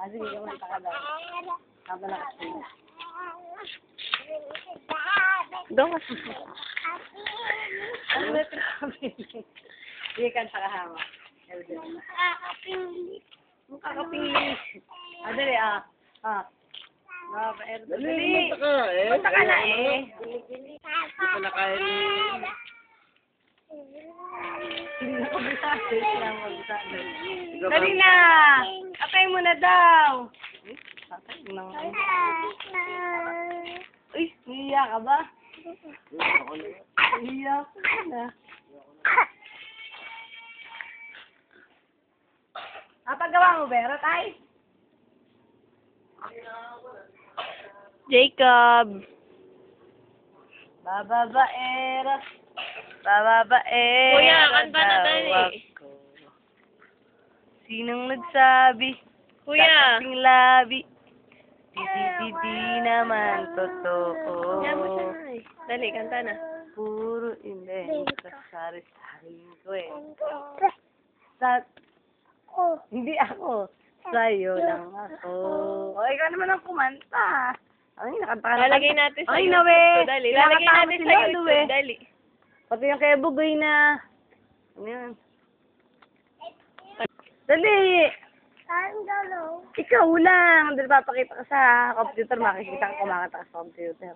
Sige, kumanta ka daw. Habang nakasila. Doon ka. Ano ba ito? Sige, kanta ka hama. Kakapingli. Dali, dali. Punta ka na eh. Hindi pala kaya ni... Hindi na kabisado. Dali na! Atay mo na daw. Atay mo na. Uy, niya ka ba? Niya ka na. Pagawa mo, Bero, tay? Jacob. Bababaera. Bababaera. Kuya, kanta na dali. Ako. Sinong nagsabi? Kuya. Kasing labi. Di naman totoo. Yan mo siya na eh. Dali, kanta na. Puro hindi. Sari-saring kwento. Hindi ako. Sa'yo lang ako. O, ikaw naman ang kumanta. Ay, nakanta ka na. Lalagay natin sa Ay, YouTube. nawe. Dali, lalagay natin sa YouTube. Dali. Pati yung kay Bugoy na. Ano yan? Dali. Ikaw lang. Dali papakita ka sa computer. Makikita ka kumakanta ka sa computer.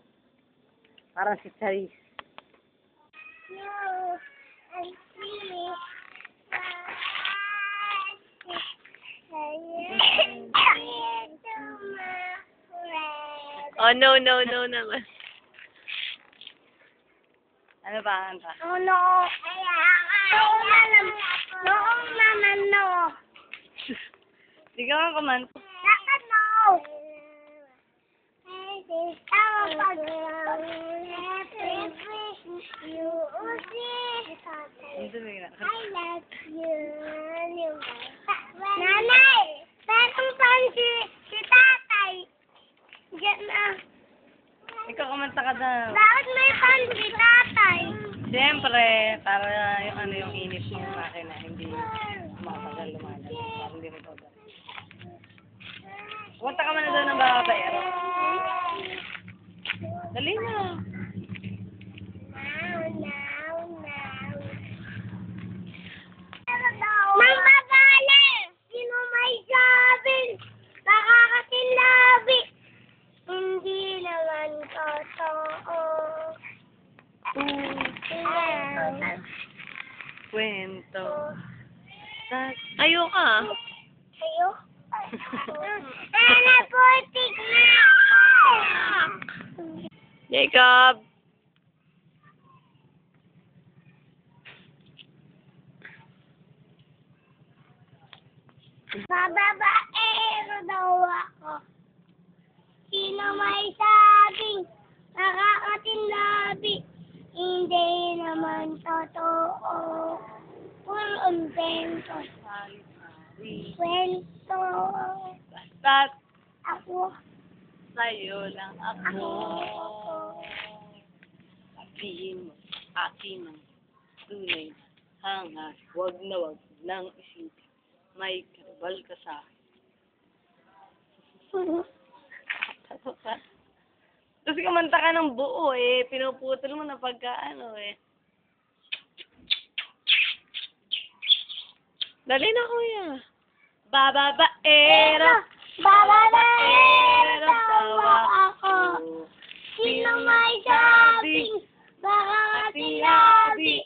Parang si Charis. Oh, no naman. Ano ba ang kanta? Oh, no. Noong naman, no. Di ka nga kumanta. Saka, no. Tama pag you Hindi mo I love you. Nanay, parang pansi si tatay. Diyan na. Ikaw kumanta ka daw. Bakit may pansi tatay? Siyempre, para yung init mo sa akin na hindi matagal lumalan. Para hindi mo tagal. Kumanta ka man na doon ng babaero. Dali na. May magaling! Sino may sabing nakakatilabi? Hindi naman totoo. Kwento. Tayo ka. Sa'yo? Putik na ako! Jacob. Bababaero daw ako. Sino may sabing nakakatinlabi? Hindi naman totoo. Puro invento. Kwento. Basta't Ako. sa'yo lang ako. Ako. Sabihin mo, akin ang tunay hanga. Wag na wag nang isipin. May karabal ka sa akin. Kasi kumanta ka ng buo eh. Pinuputol mo na pagka ano eh. Dali na, kuya. Bababaero. Bababaero daw ako. Sino may sabing nakakatinlabi?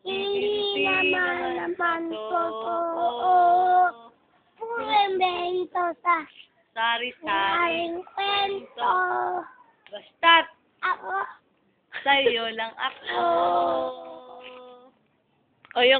Hindi naman totoo. Puro invento sa Sari-saring kwento. basta't Ako. sa'yo lang ako. O, yung